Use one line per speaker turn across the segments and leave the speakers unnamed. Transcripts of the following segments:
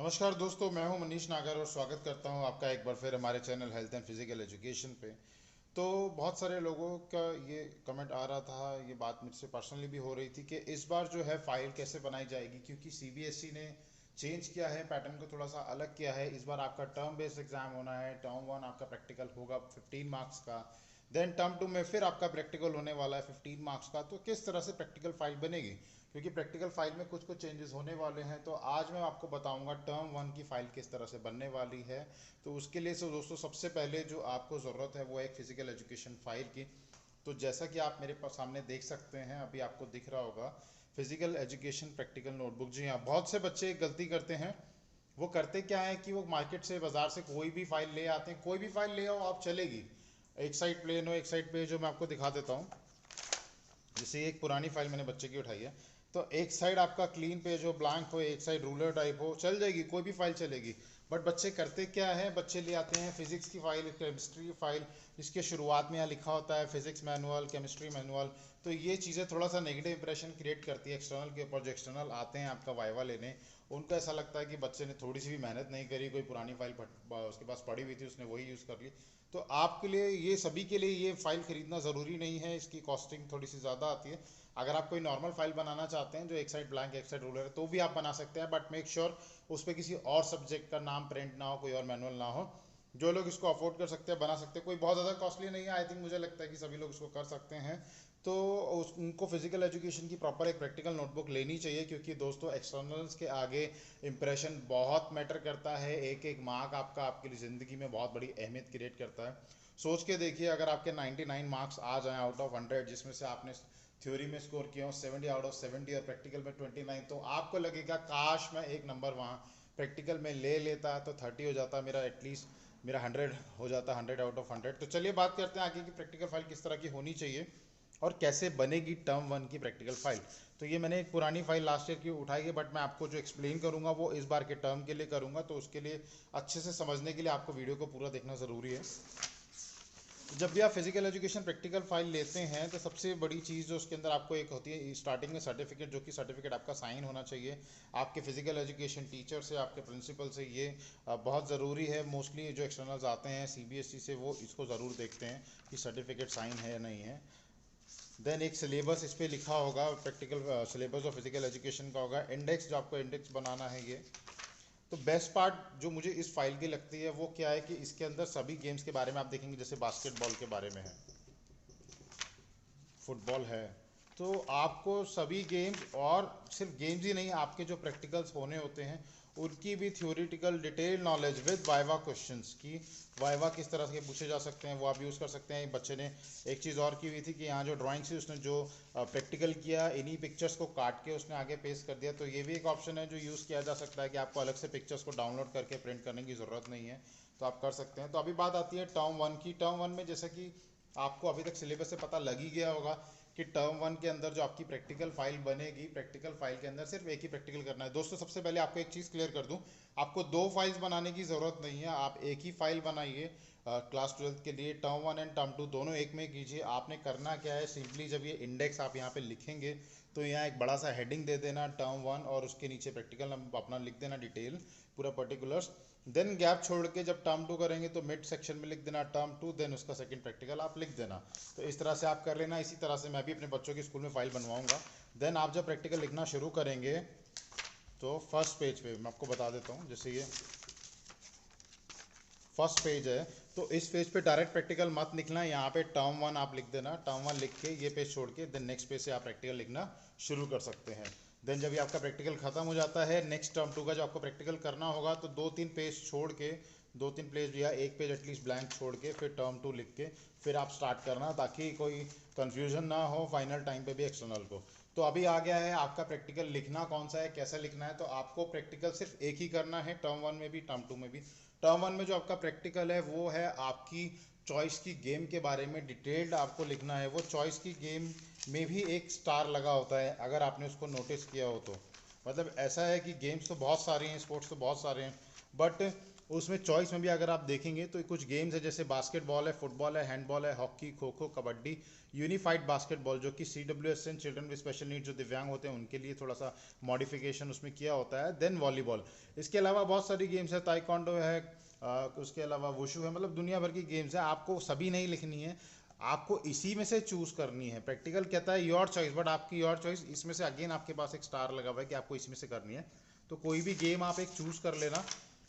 नमस्कार दोस्तों, मैं हूं मनीष नागर और स्वागत करता हूं आपका एक बार फिर हमारे channel health and physical education पे। तो बहुत सारे लोगों का ये कमेंट आ रहा था, ये बात मुझसे पर्सनली भी हो रही थी कि इस बार जो है फाइल कैसे बनाई जाएगी, क्योंकि सीबीएसई ने चेंज किया है, पैटर्न को थोड़ा सा अलग किया है। इस बार आपका टर्म बेस्ड एग्जाम होना है। टर्म वन आपका प्रैक्टिकल होगा 15 मार्क्स का। देन टर्म टू में फिर आपका प्रैक्टिकल होने वाला है 15 मार्क्स का। तो किस तरह से प्रैक्टिकल फाइल बनेगी, क्योंकि प्रैक्टिकल फाइल में कुछ कुछ चेंजेस होने वाले हैं। तो आज मैं आपको बताऊंगा टर्म वन की फाइल किस तरह से बनने वाली है। तो उसके लिए से दोस्तों सबसे पहले जो आपको ज़रूरत है वो है एक फिजिकल एजुकेशन फाइल की। तो जैसा कि आप मेरे पास सामने देख सकते हैं, अभी आपको दिख रहा होगा फिजिकल एजुकेशन प्रैक्टिकल नोटबुक। जी हाँ, बहुत से बच्चे एक गलती करते हैं। वो करते क्या है कि वो मार्केट से बाज़ार से कोई भी फाइल ले आते हैं। कोई भी फाइल ले आओ आप, चलेगी। एक साइड प्लेन हो, एक साइड पेज हो। मैं आपको दिखा देता हूँ। जैसे एक पुरानी फाइल मैंने बच्चे की उठाई है, तो एक साइड आपका क्लीन पेज हो, ब्लैंक हो, एक साइड रूलर टाइप हो, चल जाएगी, कोई भी फाइल चलेगी। बट बच्चे करते क्या है, बच्चे ले आते हैं फिजिक्स की फाइल, केमिस्ट्री की फाइल, जिसके शुरुआत में यहाँ लिखा होता है फिजिक्स मैनुअल, केमिस्ट्री मैनुअल। तो ये चीज़ें थोड़ा सा नेगेटिव इंप्रेशन क्रिएट करती है एक्सटर्नल के ऊपर। जो एक्सटर्नल आते हैं आपका वाइवा लेने, उनको ऐसा लगता है कि बच्चे ने थोड़ी सी भी मेहनत नहीं करी, कोई पुरानी फाइल उसके पास पड़ी हुई थी, उसने वही यूज़ कर ली। तो आपके लिए, ये सभी के लिए ये फाइल खरीदना ज़रूरी नहीं है। इसकी कॉस्टिंग थोड़ी सी ज़्यादा आती है। अगर आप कोई नॉर्मल फाइल बनाना चाहते हैं जो एक साइड ब्लैंक एक साइड रूलर है, तो भी आप बना सकते हैं। बट मेक श्योर उस पर किसी और सब्जेक्ट का नाम प्रिंट ना हो, कोई और मैनुअल ना हो। जो लोग इसको अफोर्ड कर सकते हैं बना सकते हैं, कोई बहुत ज़्यादा कॉस्टली नहीं है। आई थिंक, मुझे लगता है कि सभी लोग इसको कर सकते हैं। तो उनको फिजिकल एजुकेशन की प्रॉपर एक प्रैक्टिकल नोटबुक लेनी चाहिए, क्योंकि दोस्तों एक्सटर्नल्स के आगे इंप्रेशन बहुत मैटर करता है। एक एक मार्क आपका आपके लिए ज़िंदगी में बहुत बड़ी अहमियत क्रिएट करता है। सोच के देखिए, अगर आपके 99 मार्क्स आ जाएं आउट ऑफ 100, जिसमें से आपने थ्योरी में स्कोर किया हो 70 आउट ऑफ 70 और प्रैक्टिकल में 29, तो आपको लगेगा काश मैं एक नंबर वहाँ प्रैक्टिकल में ले लेता, तो 30 हो जाता मेरा, एटलीस्ट मेरा 100 हो जाता, 100 आउट ऑफ 100। तो चलिए बात करते हैं आगे की प्रैक्टिकल फाइल किस तरह की होनी चाहिए और कैसे बनेगी टर्म वन की प्रैक्टिकल फाइल। तो ये मैंने एक पुरानी फाइल लास्ट ईयर की उठाई है, बट मैं आपको जो एक्सप्लेन करूंगा वो इस बार के टर्म के लिए करूंगा। तो उसके लिए अच्छे से समझने के लिए आपको वीडियो को पूरा देखना ज़रूरी है। जब भी आप फिजिकल एजुकेशन प्रैक्टिकल फाइल लेते हैं, तो सबसे बड़ी चीज़ जो उसके अंदर आपको एक होती है स्टार्टिंग में सर्टिफिकेट, जो कि सर्टिफिकेट आपका साइन होना चाहिए आपके फिजिकल एजुकेशन टीचर से, आपके प्रिंसिपल से। ये बहुत ज़रूरी है। मोस्टली जो एक्सटर्नल्स आते हैं सीबीएसई से, वो इसको ज़रूर देखते हैं कि सर्टिफिकेट साइन है या नहीं है। देन एक सिलेबस इस पर लिखा होगा, practical syllabus of physical education का होगा। इंडेक्स, जो आपको इंडेक्स बनाना है ये। तो बेस्ट पार्ट जो मुझे इस फाइल की लगती है वो क्या है कि इसके अंदर सभी गेम्स के बारे में आप देखेंगे। जैसे बास्केटबॉल के बारे में है, फुटबॉल है, तो आपको सभी गेम्स, और सिर्फ गेम्स ही नहीं, आपके जो प्रैक्टिकल्स होने होते हैं उनकी भी theoretical detail knowledge with viva questions की। वाइवा किस तरह के पूछे जा सकते हैं वो आप यूज़ कर सकते हैं। बच्चे ने एक चीज़ और की हुई थी कि यहाँ जो ड्राइंग थी उसने जो प्रैक्टिकल किया, इन्हीं पिक्चर्स को काट के उसने आगे पेस्ट कर दिया। तो ये भी एक ऑप्शन है जो यूज़ किया जा सकता है कि आपको अलग से पिक्चर्स को डाउनलोड करके प्रिंट करने की ज़रूरत नहीं है, तो आप कर सकते हैं। तो अभी बात आती है टर्म वन की। टर्म वन में जैसे कि आपको अभी तक सिलेबस से पता लग ही गया होगा कि टर्म वन के अंदर जो आपकी प्रैक्टिकल फाइल बनेगी, प्रैक्टिकल फाइल के अंदर सिर्फ एक ही प्रैक्टिकल करना है। दोस्तों सबसे पहले आपको एक चीज़ क्लियर कर दूं, आपको दो फाइल्स बनाने की ज़रूरत नहीं है। आप एक ही फाइल बनाइए क्लास 12 के लिए। Term one and term two दोनों एक में कीजिए। आपने करना क्या है, सिंपली जब ये इंडेक्स आप यहाँ पे लिखेंगे, तो यहाँ एक बड़ा सा हेडिंग दे देना टर्म वन, और उसके नीचे प्रैक्टिकल अपना लिख देना डिटेल, पूरा पर्टिकुलर्स। देन गैप छोड़ के जब टर्म टू करेंगे तो मिड सेक्शन में लिख देना टर्म टू, देन उसका सेकंड प्रैक्टिकल आप लिख देना। तो इस तरह से आप कर लेना। इसी तरह से मैं भी अपने बच्चों के स्कूल में फाइल बनवाऊंगा। देन आप जब प्रैक्टिकल लिखना शुरू करेंगे, तो फर्स्ट पेज पे मैं आपको बता देता हूँ। जैसे ये फर्स्ट पेज है, तो इस पेज पे डायरेक्ट प्रैक्टिकल मत लिखना। यहाँ पे टर्म वन आप लिख देना। टर्म वन लिख के ये पेज छोड़ के देन नेक्स्ट पेज से आप प्रैक्टिकल लिखना शुरू कर सकते हैं। देन जब ये आपका प्रैक्टिकल खत्म हो जाता है, नेक्स्ट टर्म टू का जो आपको प्रैक्टिकल करना होगा, तो दो तीन पेज छोड़ के, दो तीन पेज या एक पेज एटलीस्ट ब्लैंक छोड़ के फिर टर्म टू लिख के फिर आप स्टार्ट करना, ताकि कोई कन्फ्यूजन ना हो फाइनल टाइम पे भी एक्सटर्नल को। तो अभी आ गया है आपका प्रैक्टिकल लिखना कौन सा है, कैसे लिखना है। तो आपको प्रैक्टिकल सिर्फ एक ही करना है, टर्म वन में भी टर्म टू में भी। टर्म वन में जो आपका प्रैक्टिकल है वो है आपकी चॉइस की गेम के बारे में डिटेल्ड आपको लिखना है। वो चॉइस की गेम में भी एक स्टार लगा होता है, अगर आपने उसको नोटिस किया हो तो। मतलब ऐसा है कि गेम्स तो बहुत सारे हैं, स्पोर्ट्स तो बहुत सारे हैं, बट उसमें चॉइस में भी अगर आप देखेंगे तो कुछ गेम्स है, जैसे बास्केटबॉल है, फुटबॉल है, हैंडबॉल है, hockey, kho kho, kabaddi, unified basketball जो कि CWSN children with special need जो दिव्यांग होते हैं उनके लिए थोड़ा सा मॉडिफिकेशन उसमें किया होता है। Then volleyball. इसके अलावा बहुत सारी गेम्स है, ताइक्वांडो है, उसके अलावा वुशु है, मतलब दुनिया भर की गेम्स है। आपको सभी नहीं लिखनी है, आपको इसी में से चूज करनी है। प्रैक्टिकल कहता है योर चॉइस, बट आपकी योर चॉइस इसमें से अगेन आपके पास एक स्टार लगा हुआ है कि आपको इसमें से करनी है। तो कोई भी गेम आप एक चूज कर लेना,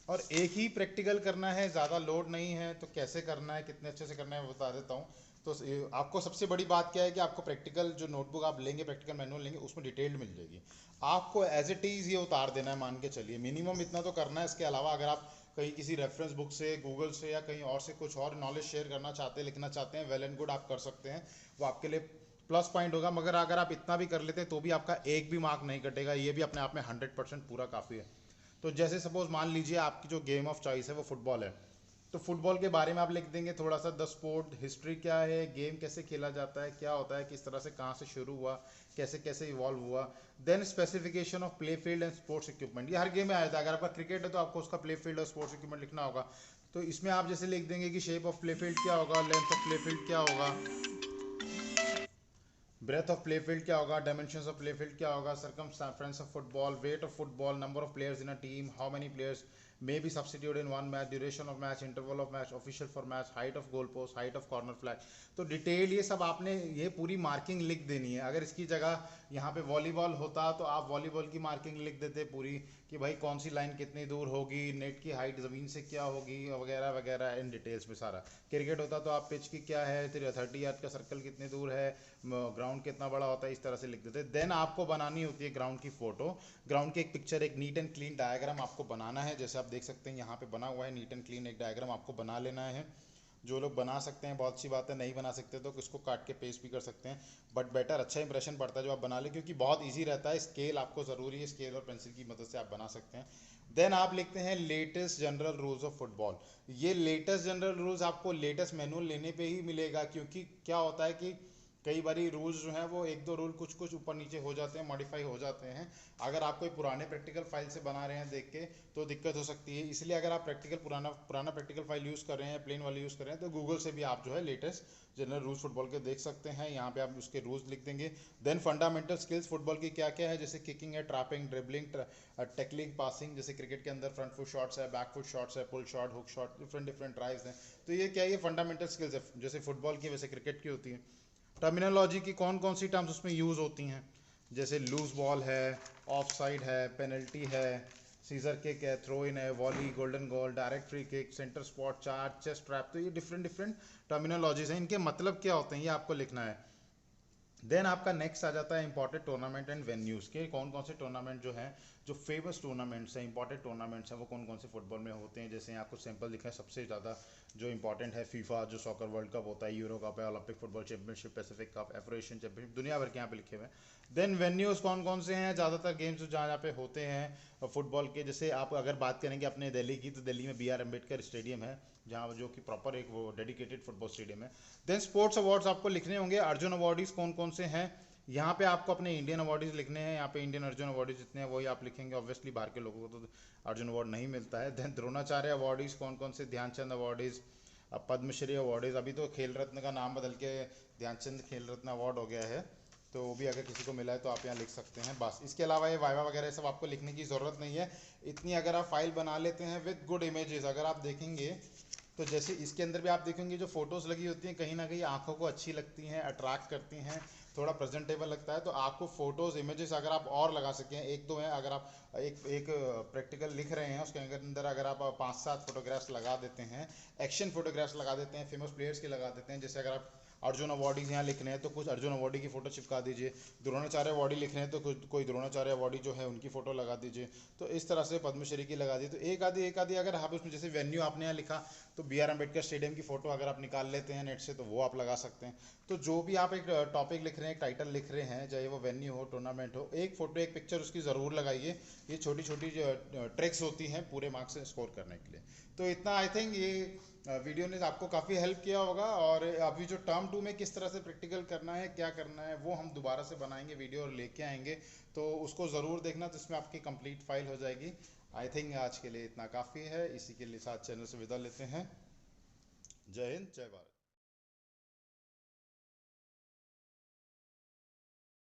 और एक ही प्रैक्टिकल करना है, ज़्यादा लोड नहीं है। तो कैसे करना है, कितने अच्छे से करना है, वो बता देता हूँ। तो आपको सबसे बड़ी बात क्या है कि आपको प्रैक्टिकल जो नोटबुक आप लेंगे, प्रैक्टिकल मैनुअल लेंगे, उसमें डिटेल्ड मिल जाएगी। आपको एज इट इज़ ये उतार देना है, मान के चलिए मिनिमम इतना तो करना है। इसके अलावा अगर आप कहीं किसी रेफरेंस बुक से, गूगल से या कहीं और से कुछ और नॉलेज शेयर करना चाहते हैं, लिखना चाहते हैं, वेल एंड गुड, आप कर सकते हैं। वो आपके लिए प्लस पॉइंट होगा। मगर अगर आप इतना भी कर लेते हैं तो भी आपका एक भी मार्क नहीं कटेगा। ये भी अपने आप में 100% पूरा काफ़ी है। तो जैसे सपोज मान लीजिए आपकी जो गेम ऑफ चॉइस है वो फुटबॉल है, तो फुटबॉल के बारे में आप लिख देंगे थोड़ा सा, द स्पोर्ट हिस्ट्री क्या है, गेम कैसे खेला जाता है, क्या होता है, किस तरह से, कहाँ से शुरू हुआ, कैसे कैसे इवॉल्व हुआ। Then specification of play field and sports equipment, ये हर गेम में आया था। अगर आपका क्रिकेट है तो आपको उसका प्ले फील्ड और स्पोर्ट्स इक्विपमेंट लिखना होगा। तो इसमें आप जैसे लिख देंगे कि शेप ऑफ प्ले फील्ड क्या होगा, लेंथ ऑफ प्ले फील्ड क्या होगा, ब्रेथ ऑफ प्ले फील्ड क्या होगा, डायमेंशंस ऑफ प्ले फील्ड क्या होगा, circumstance of football, weight of football, number of players in a team, how many players may be substituted in one match, duration of match, interval of match, official for match, height of goal post, height of corner flag। तो detail ये सब आपने ये पूरी marking लिख देनी है। अगर इसकी जगह यहाँ पे वॉलीबॉल होता तो आप वॉलीबॉल की मार्किंग लिख देते पूरी, कि भाई कौन सी लाइन कितनी दूर होगी, नेट की हाइट ज़मीन से क्या होगी, वगैरह वगैरह इन डिटेल्स में सारा। क्रिकेट होता तो आप पिच की क्या है, 30 यार्ड का सर्कल कितनी दूर है, ग्राउंड कितना बड़ा होता है, इस तरह से लिख देते। देन आपको बनानी होती है ग्राउंड की फोटो, ग्राउंड की एक पिक्चर, एक नीट एंड क्लीन डायग्राम आपको बनाना है। जैसे आप देख सकते हैं यहाँ पे बना हुआ है नीट एंड क्लीन एक डायग्राम आपको बना लेना है। जो लोग बना सकते हैं बहुत सी बात है, नहीं बना सकते तो इसको काट के पेस्ट भी कर सकते हैं, बट बेटर अच्छा इंप्रेशन पड़ता है जो आप बना ले, क्योंकि बहुत ईजी रहता है। स्केल आपको ज़रूरी है, स्केल और पेंसिल की मदद से आप बना सकते हैं। देन आप लिखते हैं latest general rules of football. ये लेटेस्ट जनरल रूल्स आपको लेटेस्ट मैनुअल लेने पे ही मिलेगा, क्योंकि क्या होता है कि कई बारी रूल्स जो हैं वो एक दो रूल कुछ कुछ ऊपर नीचे हो जाते हैं, मॉडिफाई हो जाते हैं। अगर आप कोई पुराने प्रैक्टिकल फाइल से बना रहे हैं देख के तो दिक्कत हो सकती है। इसलिए अगर आप प्रैक्टिकल पुराना पुराना प्रैक्टिकल फाइल यूज़ कर रहे हैं, प्लेन वाले यूज़ कर रहे हैं, तो गूगल से भी आप जो है लेटेस्ट जनरल रूल्स फुटबॉल के देख सकते हैं। यहाँ पे आप उसके रूल्स लिख देंगे। देन फंडामेंटल स्किल्स फुटबॉल की क्या क्या है, जैसे किकिंग है, ट्रैपिंग, ड्रिबलिंग, टैकलिंग, पासिंग, जैसे क्रिकेट के अंदर फ्रंट फुट शॉट्स है, बैक फुट शॉट्स है, pull shot, hook shot, different different drives हैं। तो ये क्या है, ये फंडामेंटल स्किल्स है, जैसे फुटबॉल की वैसे क्रिकेट की होती है। टर्मिनोलॉजी की कौन कौन सी टर्म्स उसमें यूज़ होती हैं, जैसे लूज बॉल है, ऑफ साइड है, पेनल्टी है, सीजर किक है, थ्रो इन है, volley, golden goal, direct free kick, centre spot, charge, chest trap. तो ये डिफरेंट डिफरेंट टर्मिनोलॉजीज हैं, इनके मतलब क्या होते हैं ये आपको लिखना है। देन आपका नेक्स्ट आ जाता है इंपॉर्टेंट टूर्नामेंट एंड वेन्यूज़ के, कौन कौन से टूर्नामेंट जो हैं, जो फेमस टूर्नामेंट्स हैं, इंपॉर्टेंट टूर्नामेंट्स हैं, वो कौन कौन से फुटबॉल में होते हैं। जैसे यहाँ कुछ सैंपल दिखा है, सबसे ज़्यादा जो इंपॉर्टेंट है फीफा जो सॉकर वर्ल्ड कप होता है, यूरो कप है, Olympic football championship, Pacific cup, Afro Asian championship, दुनिया भर के यहाँ पे लिखे हुए हैं। देन वेन्यूज़ कौन कौन से हैं, ज़्यादातर गेम्स जो जहाँ पे होते हैं फुटबॉल के, जैसे आप अगर बात करेंगे अपने दिल्ली की, तो दिल्ली में BR अम्बेडकर स्टेडियम है, जहाँ जो कि प्रॉपर एक वो डेडिकेटेड फुटबॉल स्टेडियम है। देन स्पोर्ट्स अवार्ड्स आपको लिखने होंगे, अर्जुन अवार्डीज कौन कौन से हैं। यहाँ पे आपको अपने इंडियन अवार्डीज लिखने हैं, यहाँ पे इंडियन अर्जुन अवार्डीज जितने हैं वही आप लिखेंगे। ऑब्वियसली बाहर के लोगों को तो अर्जुन अवार्ड नहीं मिलता है। देन द्रोणाचार्य अवार्डीज कौन कौन से, ध्यानचंद अवार्डीज, अब पद्मश्री अवार्डीज, अभी तो खेल रत्न का नाम बदल के ध्यानचंद खेल रत्न अवार्ड हो गया है, तो वो भी अगर किसी को मिला है तो आप यहाँ लिख सकते हैं। बस इसके अलावा ये वाइवा वगैरह सब आपको लिखने की ज़रूरत नहीं है। इतनी अगर आप फाइल बना लेते हैं विद गुड इमेजेस, अगर आप देखेंगे तो जैसे इसके अंदर भी आप देखेंगे जो फोटोज़ लगी होती हैं कहीं ना कहीं आंखों को अच्छी लगती हैं, अट्रैक्ट करती हैं, थोड़ा प्रेजेंटेबल लगता है। तो आपको फोटोज़ इमेजेस अगर आप और लगा सकें, एक दो हैं, अगर आप एक एक प्रैक्टिकल लिख रहे हैं उसके अंदर अगर आप 5-7 फोटोग्राफ्स लगा देते हैं, एक्शन फोटोग्राफ्स लगा देते हैं, फेमस प्लेयर्स की लगा देते हैं, जैसे अगर आप अर्जुन अवार्डीज यहाँ लिख रहे हैं तो कुछ अर्जुन अवार्डी की फ़ोटो चिपका दीजिए, द्रोणाचार्य अवार्डी लिख रहे हैं तो कुछ कोई द्रोणाचार्य अवार्डी जो है उनकी फ़ोटो लगा दीजिए। तो इस तरह से पद्मश्री की लगा दी। तो एक आधी अगर आप उसमें जैसे वेन्यू आपने यहाँ लिखा तो BR अम्बेडकर स्टेडियम की फ़ोटो अगर आप निकाल लेते हैं नेट से तो वो आप लगा सकते हैं। तो जो भी आप एक टॉपिक लिख रहे हैं, एक टाइटल लिख रहे हैं, चाहे वो वेन्यू हो, टूर्नामेंट हो, एक फ़ोटो एक पिक्चर उसकी ज़रूर लगाइए। ये छोटी छोटी ट्रिक्स होती हैं पूरे मार्क्स स्कोर करने के लिए। तो इतना आई थिंक ये वीडियो ने आपको काफ़ी हेल्प किया होगा। और अभी जो टर्म 2 में किस तरह से प्रैक्टिकल करना है, क्या करना है, वो हम दोबारा से बनाएंगे वीडियो और लेके आएंगे, तो उसको ज़रूर देखना, तो इसमें आपकी कंप्लीट फाइल हो जाएगी। आई थिंक आज के लिए इतना काफ़ी है, इसी के लिए साथ चैनल से विदा लेते हैं। जय हिंद, जय भारत।